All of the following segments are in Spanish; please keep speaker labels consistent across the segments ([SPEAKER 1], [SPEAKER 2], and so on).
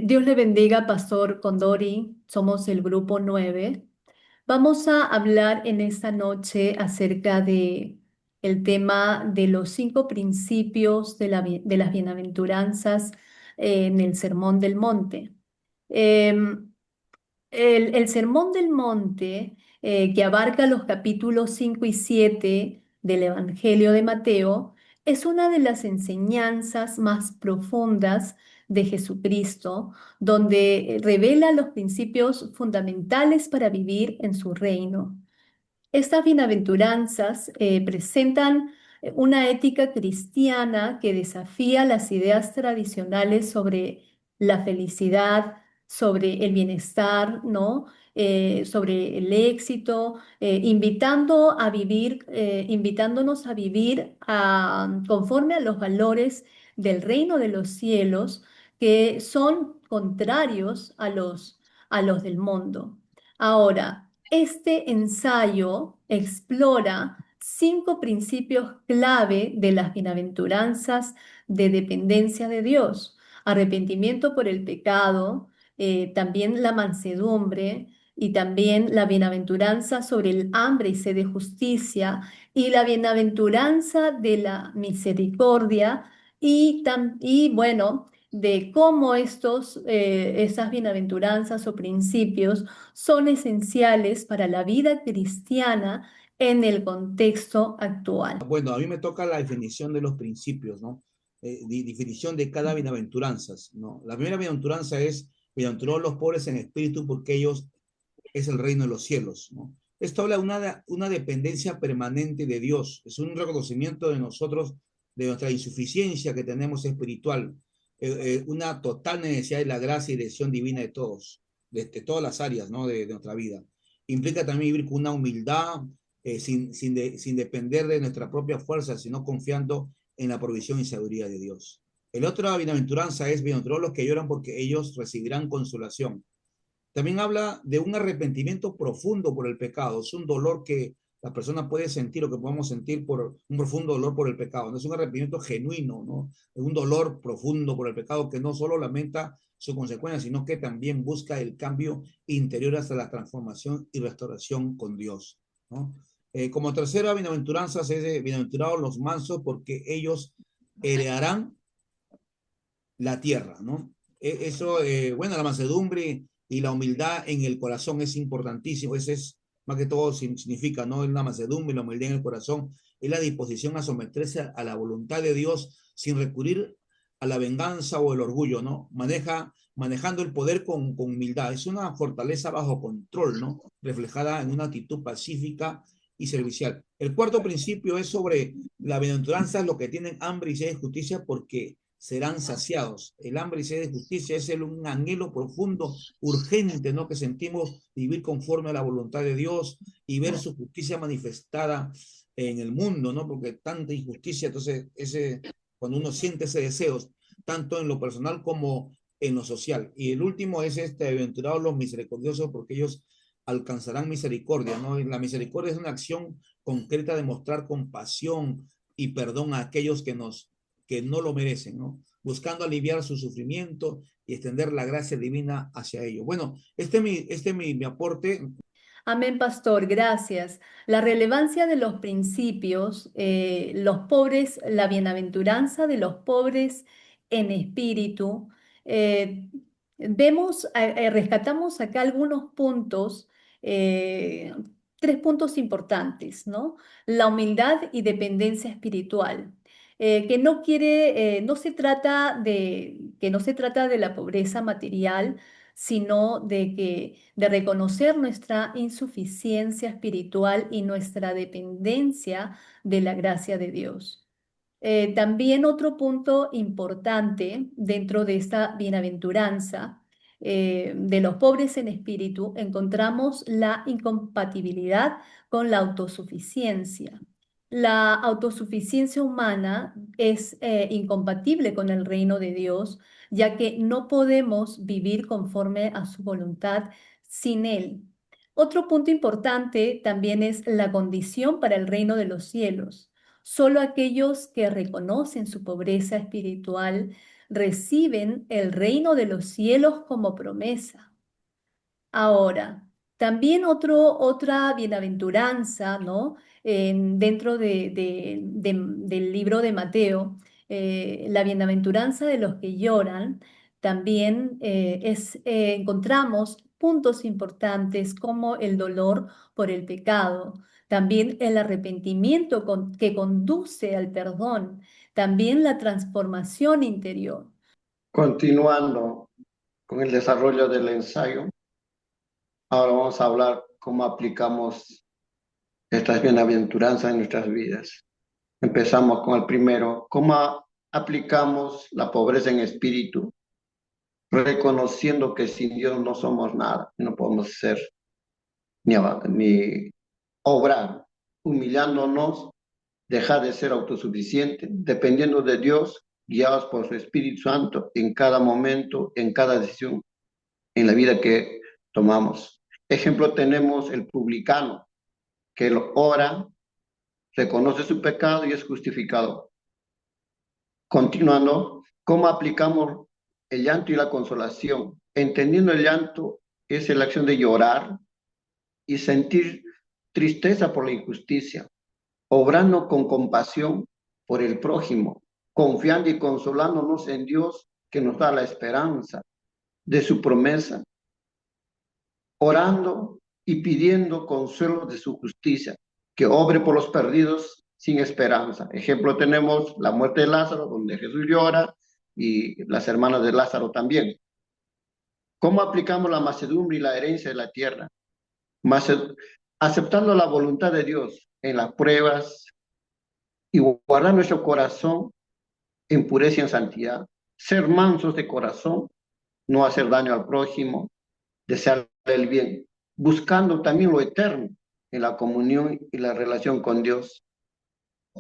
[SPEAKER 1] Dios le bendiga, Pastor Condori. Somos el grupo 9. Vamos a hablar en esta noche acerca de el tema de los 5 principios de las bienaventuranzas en el Sermón del Monte. Em, el Sermón del Monte, que abarca los capítulos 5 y 7 del Evangelio de Mateo, es una de las enseñanzas más profundas de Jesucristo, donde revela los principios fundamentales para vivir en su reino. Estas bienaventuranzas presentan una ética cristiana que desafía las ideas tradicionales sobre la felicidad, sobre el bienestar, ¿no? Sobre el éxito, invitándonos a vivir conforme a los valores del reino de los cielos, que son contrarios a los del mundo. Ahora, este ensayo explora 5 principios clave de las bienaventuranzas de dependencia de Dios: arrepentimiento por el pecado, también la mansedumbre y también la bienaventuranza sobre el hambre y sed de justicia y la bienaventuranza de la misericordia y bueno, de cómo esas bienaventuranzas o principios son esenciales para la vida cristiana en el contexto actual.
[SPEAKER 2] Bueno, a mí me toca la definición de los principios, ¿no? Definición de cada bienaventuranzas, ¿no? La primera bienaventuranza es, bienaventurados los pobres en espíritu, porque ellos es el reino de los cielos, ¿no? Esto habla de una dependencia permanente de Dios, es un reconocimiento de nosotros, de nuestra insuficiencia que tenemos espiritual, una total necesidad de la gracia y dirección divina de todos, de todas las áreas, ¿no? De nuestra vida. Implica también vivir con una humildad, sin depender de nuestra propia fuerza, sino confiando en la provisión y sabiduría de Dios. El otra bienaventuranza es, bienaventurados los que lloran, porque ellos recibirán consolación. También habla de un arrepentimiento profundo por el pecado. Es un dolor que la persona puede sentir o que podemos sentir por un profundo dolor por el pecado. No es un arrepentimiento genuino, ¿no? Es un dolor profundo por el pecado que no solo lamenta su consecuencia, sino que también busca el cambio interior hasta la transformación y restauración con Dios, ¿no? Como tercera bienaventuranza es bienaventurados los mansos, porque ellos heredarán la tierra, ¿no? Eso, bueno, la mansedumbre y la humildad en el corazón es importantísimo. Ese es más que todo significa, ¿no? La mansedumbre y la humildad en el corazón es la disposición a someterse a la voluntad de Dios sin recurrir a la venganza o el orgullo, ¿no? Manejando el poder con humildad. Es una fortaleza bajo control, ¿no? Reflejada en una actitud pacífica y servicial. El cuarto principio es sobre la bienaventuranza, lo que tienen hambre y sed de justicia, porque serán saciados. El hambre y sed de justicia es un anhelo profundo, urgente, ¿no? Que sentimos vivir conforme a la voluntad de Dios y ver su justicia manifestada en el mundo, ¿no? Porque tanta injusticia, entonces, cuando uno siente ese deseo, tanto en lo personal como en lo social. Y el último es bienaventurados los misericordiosos, porque ellos alcanzarán misericordia, ¿no? Y la misericordia es una acción concreta de mostrar compasión y perdón a aquellos que no lo merecen, ¿no? Buscando aliviar su sufrimiento y extender la gracia divina hacia ellos. Bueno, mi aporte.
[SPEAKER 1] Amén, pastor, gracias. La relevancia de los principios, los pobres, la bienaventuranza de los pobres en espíritu. eh, Rescatamos acá algunos puntos, eh, 3 puntos importantes, ¿no? La humildad y dependencia espiritual. Que no quiere, no se trata que no se trata de la pobreza material, sino de reconocer nuestra insuficiencia espiritual y nuestra dependencia de la gracia de Dios. También otro punto importante dentro de esta bienaventuranza de los pobres en espíritu, encontramos la incompatibilidad con la autosuficiencia. La autosuficiencia humana es incompatible con el reino de Dios, ya que no podemos vivir conforme a su voluntad sin Él. Otro punto importante también es la condición para el reino de los cielos. Solo aquellos que reconocen su pobreza espiritual reciben el reino de los cielos como promesa. Ahora, también otra bienaventuranza, ¿no? Dentro del libro de Mateo, la bienaventuranza de los que lloran, también encontramos puntos importantes como el dolor por el pecado, también el arrepentimiento que conduce al perdón, también la transformación interior.
[SPEAKER 3] Continuando con el desarrollo del ensayo, ahora vamos a hablar cómo aplicamos estas bienaventuranzas en nuestras vidas. Empezamos con el primero, cómo aplicamos la pobreza en espíritu, reconociendo que sin Dios no somos nada, no podemos ser ni obrar, humillándonos, dejar de ser autosuficiente, dependiendo de Dios, guiados por su Espíritu Santo en cada momento, en cada decisión, en la vida que tomamos. Ejemplo, tenemos el publicano, que lo ora, reconoce su pecado y es justificado. Continuando, ¿cómo aplicamos el llanto y la consolación? Entendiendo el llanto es la acción de llorar y sentir tristeza por la injusticia, obrando con compasión por el prójimo, confiando y consolándonos en Dios que nos da la esperanza de su promesa, orando y pidiendo consuelo de su justicia, que obre por los perdidos sin esperanza. Ejemplo, tenemos la muerte de Lázaro, donde Jesús llora, y las hermanas de Lázaro también. ¿Cómo aplicamos la mansedumbre y la herencia de la tierra? Aceptando la voluntad de Dios en las pruebas y guardar nuestro corazón en pureza y en santidad. Ser mansos de corazón, no hacer daño al prójimo, desear el bien, buscando también lo eterno en la comunión y la relación con Dios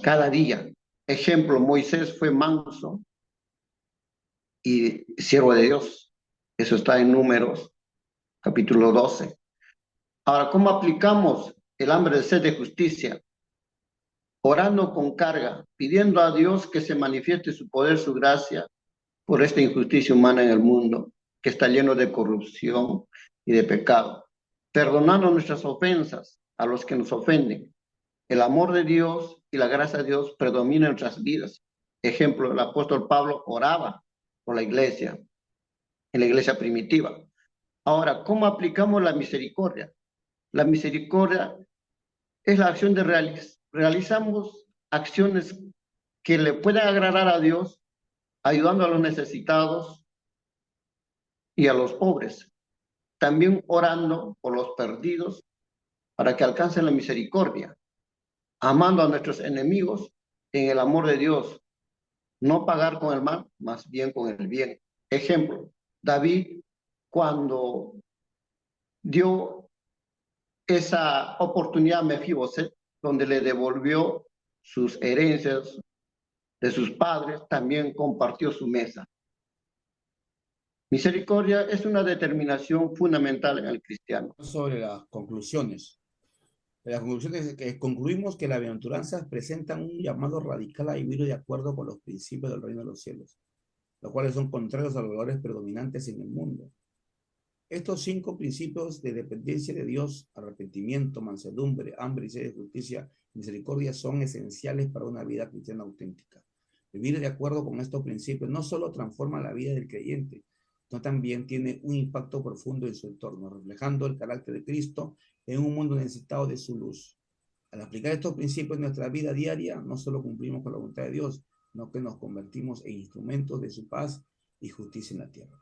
[SPEAKER 3] cada día. Ejemplo, Moisés fue manso y siervo de Dios. Eso está en Números, capítulo 12. Ahora, ¿cómo aplicamos el hambre de sed de justicia? Orando con carga, pidiendo a Dios que se manifieste su poder, su gracia, por esta injusticia humana en el mundo, que está lleno de corrupción y de pecado. Perdonando nuestras ofensas a los que nos ofenden. El amor de Dios y la gracia de Dios predominan en nuestras vidas. Ejemplo, el apóstol Pablo oraba por la iglesia, en la iglesia primitiva. Ahora, ¿cómo aplicamos la misericordia? La misericordia es la acción de realizamos acciones que le puedan agradar a Dios, ayudando a los necesitados y a los pobres. También orando por los perdidos para que alcancen la misericordia, amando a nuestros enemigos en el amor de Dios, no pagar con el mal, más bien con el bien. Ejemplo, David, cuando dio esa oportunidad a Mefiboset, donde le devolvió sus herencias de sus padres, también compartió su mesa. Misericordia es una determinación fundamental en el cristiano.
[SPEAKER 2] Sobre las conclusiones. Las conclusiones es que concluimos que las bienaventuranzas presentan un llamado radical a vivir de acuerdo con los principios del reino de los cielos, los cuales son contrarios a los valores predominantes en el mundo. Estos 5 principios de dependencia de Dios, arrepentimiento, mansedumbre, hambre y sed de justicia, misericordia, son esenciales para una vida cristiana auténtica. Vivir de acuerdo con estos principios no solo transforma la vida del creyente, sino también tiene un impacto profundo en su entorno, reflejando el carácter de Cristo en un mundo necesitado de su luz. Al aplicar estos principios en nuestra vida diaria, no solo cumplimos con la voluntad de Dios, sino que nos convertimos en instrumentos de su paz y justicia en la tierra.